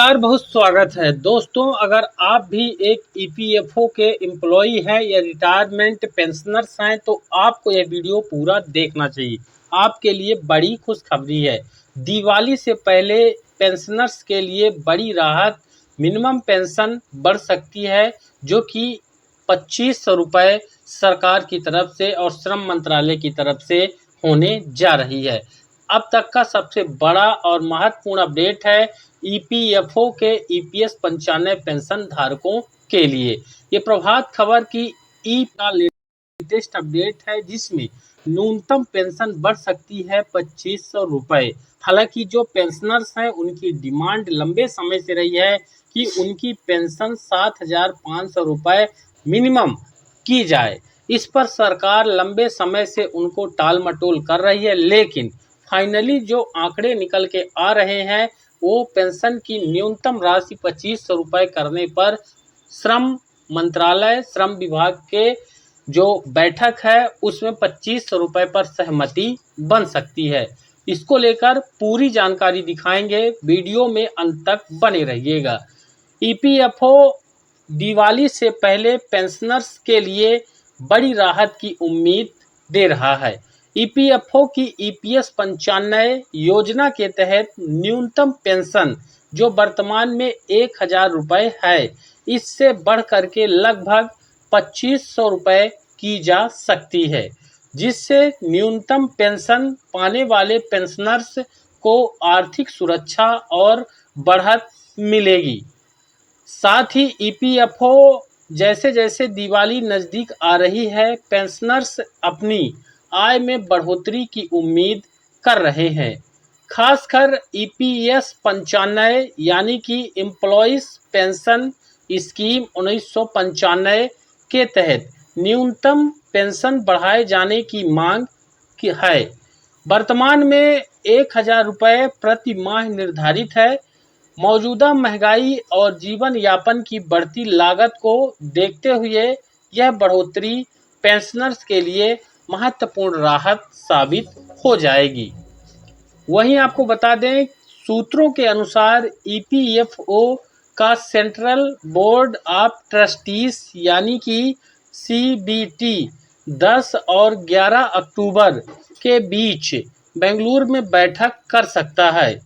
नमस्कार, बहुत स्वागत है दोस्तों। अगर आप भी एक ईपीएफओ के एम्प्लॉई हैं या रिटायरमेंट पेंशनर्स हैं तो आपको यह वीडियो पूरा देखना चाहिए। आपके लिए बड़ी खुशखबरी है। दिवाली से पहले पेंशनर्स के लिए बड़ी राहत। मिनिमम पेंशन बढ़ सकती है जो कि 2500 रुपये सरकार की तरफ से और श्रम मंत्रालय की तरफ से होने जा रही है। अब तक का सबसे बड़ा और महत्वपूर्ण अपडेट है ईपीएफओ के ईपीएस 95 पेंशन धारकों के लिए। ये प्रभात खबर की ई का लेटेस्ट अपडेट है जिसमें न्यूनतम पेंशन बढ़ सकती है 2500 रुपये। हालांकि जो पेंशनर्स हैं उनकी डिमांड लंबे समय से रही है कि उनकी पेंशन 7500 रुपये मिनिमम की जाए। इस पर सरकार लंबे समय से उनको टाल मटोल कर रही है, लेकिन फाइनली जो आंकड़े निकल के आ रहे हैं वो पेंशन की न्यूनतम राशि 2500 रुपये करने पर श्रम मंत्रालय श्रम विभाग के जो बैठक है उसमें 2500 रुपये पर सहमति बन सकती है। इसको लेकर पूरी जानकारी दिखाएंगे, वीडियो में अंत तक बने रहिएगा। ईपीएफओ दिवाली से पहले पेंशनर्स के लिए बड़ी राहत की उम्मीद दे रहा है। ईपीएफओ की ईपीएस 95 योजना के तहत न्यूनतम पेंशन जो वर्तमान में 1000 रुपये है, इससे बढ़ करके लगभग 2500 रुपये की जा सकती है, जिससे न्यूनतम पेंशन पाने वाले पेंशनर्स को आर्थिक सुरक्षा और बढ़त मिलेगी। साथ ही ईपीएफओ जैसे जैसे दिवाली नज़दीक आ रही है, पेंशनर्स अपनी आय में बढ़ोतरी की उम्मीद कर रहे हैं। खासकर ईपीएस 95 यानी कि एम्प्लॉइज पेंशन स्कीम 1995 के तहत न्यूनतम पेंशन बढ़ाए जाने की मांग है। वर्तमान में 1000 रुपये प्रति माह निर्धारित है। मौजूदा महंगाई और जीवन यापन की बढ़ती लागत को देखते हुए यह बढ़ोतरी पेंशनर्स के लिए महत्वपूर्ण राहत साबित हो जाएगी। वहीं आपको बता दें, सूत्रों के अनुसार ईपीएफओ का सेंट्रल बोर्ड ऑफ ट्रस्टीज यानी कि सीबीटी 10 और 11 अक्टूबर के बीच बेंगलुरु में बैठक कर सकता है।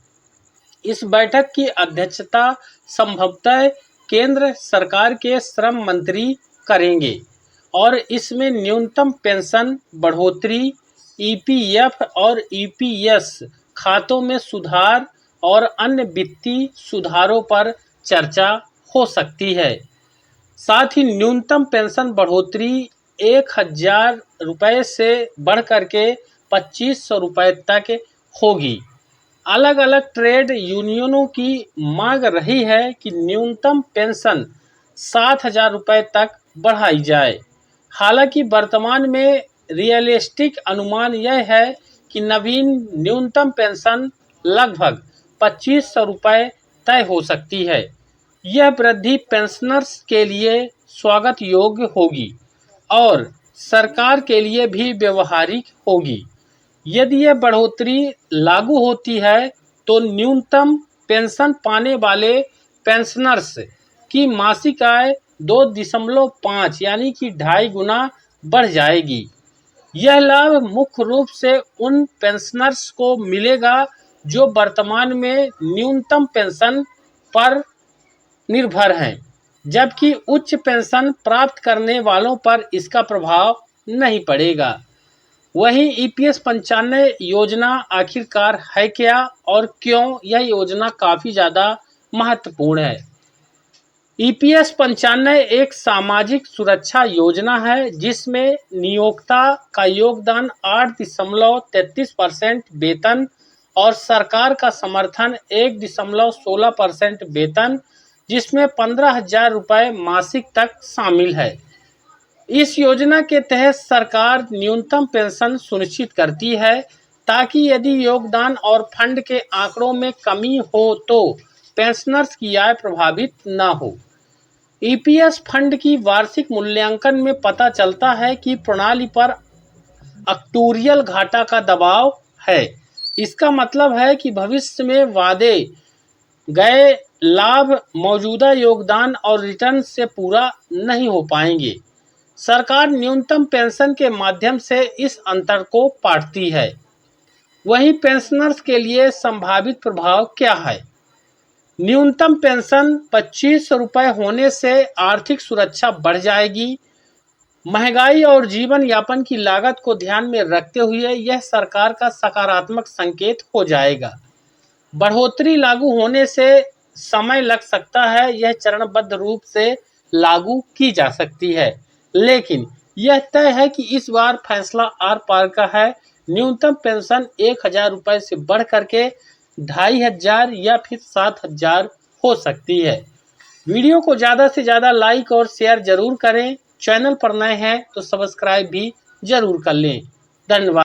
इस बैठक की अध्यक्षता संभवतः केंद्र सरकार के श्रम मंत्री करेंगे और इसमें न्यूनतम पेंशन बढ़ोतरी, ईपीएफ और ईपीएस खातों में सुधार और अन्य वित्तीय सुधारों पर चर्चा हो सकती है। साथ ही न्यूनतम पेंशन बढ़ोतरी 1000 रुपये से बढ़कर के 2500 रुपये तक होगी। अलग अलग ट्रेड यूनियनों की मांग रही है कि न्यूनतम पेंशन 7000 रुपये तक बढ़ाई जाए। हालांकि वर्तमान में रियलिस्टिक अनुमान यह है कि नवीन न्यूनतम पेंशन लगभग 2500 रुपये तय हो सकती है। यह वृद्धि पेंशनर्स के लिए स्वागत योग्य होगी और सरकार के लिए भी व्यवहारिक होगी। यदि यह बढ़ोतरी लागू होती है तो न्यूनतम पेंशन पाने वाले पेंशनर्स की मासिक आय 2.5 यानी कि 2.5 गुना बढ़ जाएगी। यह लाभ मुख्य रूप से उन पेंशनर्स को मिलेगा जो वर्तमान में न्यूनतम पेंशन पर निर्भर हैं, जबकि उच्च पेंशन प्राप्त करने वालों पर इसका प्रभाव नहीं पड़ेगा। वहीं ईपीएस 95 योजना आखिरकार है क्या और क्यों यह योजना काफ़ी ज़्यादा महत्वपूर्ण है। ईपीएस 95 एक सामाजिक सुरक्षा योजना है जिसमें नियोक्ता का योगदान 8.33% वेतन और सरकार का समर्थन 1.16% वेतन, जिसमें 15,000 रुपये मासिक तक शामिल है। इस योजना के तहत सरकार न्यूनतम पेंशन सुनिश्चित करती है ताकि यदि योगदान और फंड के आंकड़ों में कमी हो तो पेंशनर्स की आय प्रभावित न हो। ईपीएस फंड की वार्षिक मूल्यांकन में पता चलता है कि प्रणाली पर एक्टुरियल घाटा का दबाव है। इसका मतलब है कि भविष्य में वादे गए लाभ मौजूदा योगदान और रिटर्न से पूरा नहीं हो पाएंगे। सरकार न्यूनतम पेंशन के माध्यम से इस अंतर को पाटती है। वहीं पेंशनर्स के लिए संभावित प्रभाव क्या है? न्यूनतम पेंशन 25 रुपये होने से आर्थिक सुरक्षा बढ़ जाएगी। महंगाई और जीवन यापन की लागत को ध्यान में रखते हुए यह सरकार का सकारात्मक संकेत हो जाएगा। बढ़ोतरी लागू होने से समय लग सकता है, यह चरणबद्ध रूप से लागू की जा सकती है, लेकिन यह तय है कि इस बार फैसला आर पार का है। न्यूनतम पेंशन 1000 रुपये से बढ़ करके 2500 या फिर 7000 हो सकती है। वीडियो को ज़्यादा से ज़्यादा लाइक और शेयर जरूर करें। चैनल पर नए हैं तो सब्सक्राइब भी जरूर कर लें। धन्यवाद।